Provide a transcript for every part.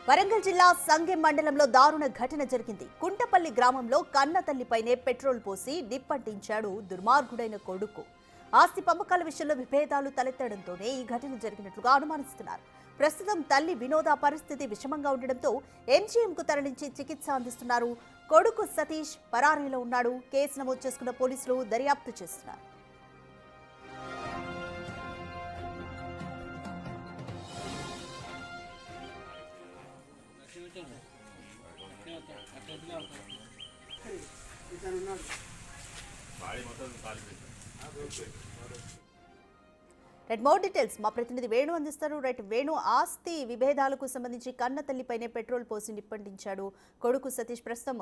వరంగల్ జిల్లా సంగెం మండలంలో దారుణ ఘటన జరిగింది. కుంటపల్లి గ్రామంలో కన్న తల్లిపైనే పెట్రోల్ పోసి నిప్పంటించాడు దుర్మార్గుడైన కొడుకు. ఆస్తి పంపకాల విషయంలో విభేదాలు తలెత్తడంతోనే ఈ ఘటన జరిగినట్లుగా అనుమానిస్తున్నారు. ప్రస్తుతం తల్లి వినోద పరిస్థితి విషమంగా ఉండడంతో ఎంజీఎంకు తరలించి చికిత్స అందిస్తున్నారు. కొడుకు సతీష్ పరారీలో ఉన్నాడు. కేసు నమోదు చేసుకున్న పోలీసులు దర్యాప్తు చేస్తున్నారు. రైట్, మోర్ డీటెయిల్స్ మా ప్రతినిధి వేణు అందిస్తారు. రైట్ వేణు, ఆస్తి విభేదాలకు సంబంధించి కన్న తల్లిపైనే పెట్రోల్ పోసి నిప్పంటించాడు కొడుకు సతీష్. ప్రస్తుతం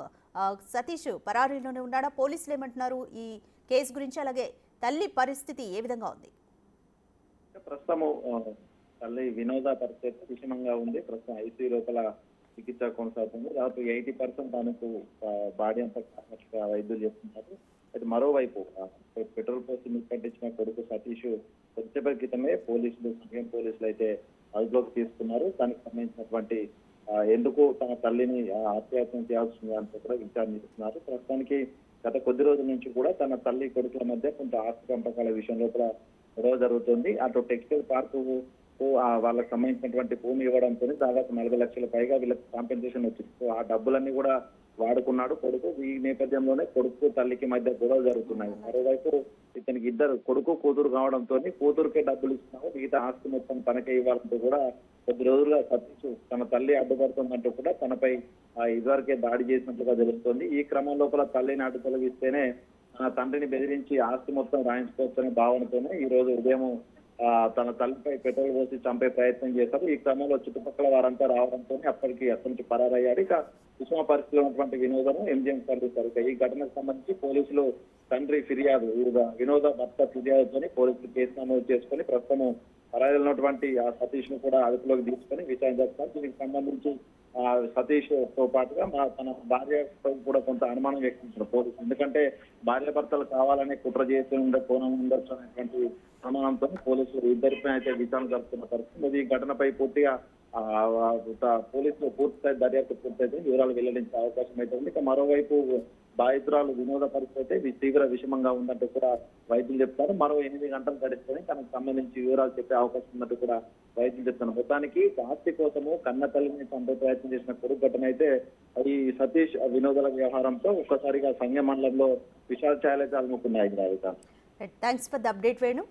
సతీష్ పరారీలోనే ఉన్నాడా? పోలీసులు ఏమంటున్నారు ఈ కేసు గురించి? అలాగే తల్లి పరిస్థితి ఏ విధంగా ఉంది? ప్రస్తుతము తల్లి వినోద పరిస్థితి విషమంగా ఉంది. ప్రస్తుతం ఐసీయూ లోపల చికిత్స కొనసాగుతుంది. దాదాపు 80% తనకు బాడీ అంతా వైద్యులు చేస్తున్నారు. అయితే మరోవైపు పెట్రోల్ పోసి నిప్పంటించిన కొడుకు సతీష్ కొద్దిసేపటి క్రితమే సంఘం పోలీసులు అయితే అదుపులోకి తీసుకున్నారు. దానికి సంబంధించినటువంటి ఎందుకు తన తల్లిని హత్యాయత్నం చేయాల్సింది అంటూ కూడా విచారిస్తున్నారు. ప్రస్తుతానికి గత కొద్ది రోజుల నుంచి కూడా తన తల్లి కొడుకుల మధ్య కొంత ఆస్తి పంపకాల విషయం లోపల గొడవ జరుగుతుంది. అటు టెక్స్టైల్ పార్కు వాళ్ళకి సంబంధించినటువంటి భూమి ఇవ్వడంతో దాదాపు 40 లక్షల పైగా వీళ్ళకి కాంపెన్సేషన్ వచ్చింది. సో ఆ డబ్బులన్నీ కూడా వాడుకున్నాడు కొడుకు. ఈ నేపథ్యంలోనే కొడుకు తల్లికి మధ్య గొడవ జరుగుతున్నాయి. మరోవైపు ఇతనికి ఇద్దరు కొడుకు కూతురు కావడంతో కూతురుకే డబ్బులు ఇస్తున్నావు, మిగతా ఆస్తి మొత్తం తనకే ఇవ్వాలంటూ కూడా కొద్ది రోజులుగా సతీష్ తన తల్లి అడ్డుపడుతుందంటూ కూడా తనపై ఇదివరకే దాడి చేసినట్లుగా తెలుస్తోంది. ఈ క్రమం లోపల తల్లిని అడ్డు తొలగిస్తేనే తన తండ్రిని బెదిరించి ఆస్తి మొత్తం రాయించుకోవచ్చనే భావనతోనే ఈ రోజు ఉదయం తన తల్లిపై పెట్రోల్ పోసి చంపే ప్రయత్నం చేశారు. ఈ క్రమంలో చుట్టుపక్కల వారంతా రావడంతో అప్పటికి అక్కడి నుంచి పరారయ్యాడు. ఇక విషమ పరిస్థితిలో ఉన్నటువంటి వినోదను ఎంజీఎం తరలిస్తారు. ఈ ఘటనకు సంబంధించి పోలీసులు తండ్రి ఫిర్యాదు వినోద భర్త ఫిర్యాదుతోని పోలీసులు కేసు నమోదు చేసుకుని ప్రస్తుతం పరారీలో ఉన్నటువంటి ఆ సతీష్ ను కూడా అదుపులోకి తీసుకొని విచారణ చేస్తారు. దీనికి సంబంధించి సతీష్ తో పాటుగా తన భార్య కూడా కొంత అనుమానం వ్యక్తించారు పోలీసులు. ఎందుకంటే భార్య భర్తలు కావాలనే కుట్ర చేసి ఉండే కోణం ఉండొచ్చు అనేటువంటి అనుమానంతో పోలీసులు ఇద్దరిపై అయితే విచారణ జరుపుతున్న పరిస్థితి. ఈ ఘటనపై పూర్తిగా పోలీసులు పూర్తిస్థాయి దర్యాప్తు పూర్తయితే వివరాలు వెల్లడించే అవకాశం అయితే ఉంది. ఇక మరోవైపు బాధితురాలు వినోద పరిస్థితి తీవ్ర విషమంగా ఉందంటూ కూడా వైద్యులు చెప్తారు. మరో 8 గంటలు గడిస్తేనే తనకు సంబంధించి వివరాలు చెప్పే అవకాశం ఉందంటూ కూడా వైద్యులు చెప్తున్నారు. మొత్తానికి ఆస్తి కోసము కన్న తల్లిని చంపే ప్రయత్నం చేసిన కొడుకు ఘటన అయితే ఈ సతీష్ వినోదాల వ్యవహారంతో ఒక్కసారిగా సంఘ మండలంలో విషాద ఛాయలైతే అలుముకున్నాయి. Thanks for the update Venu.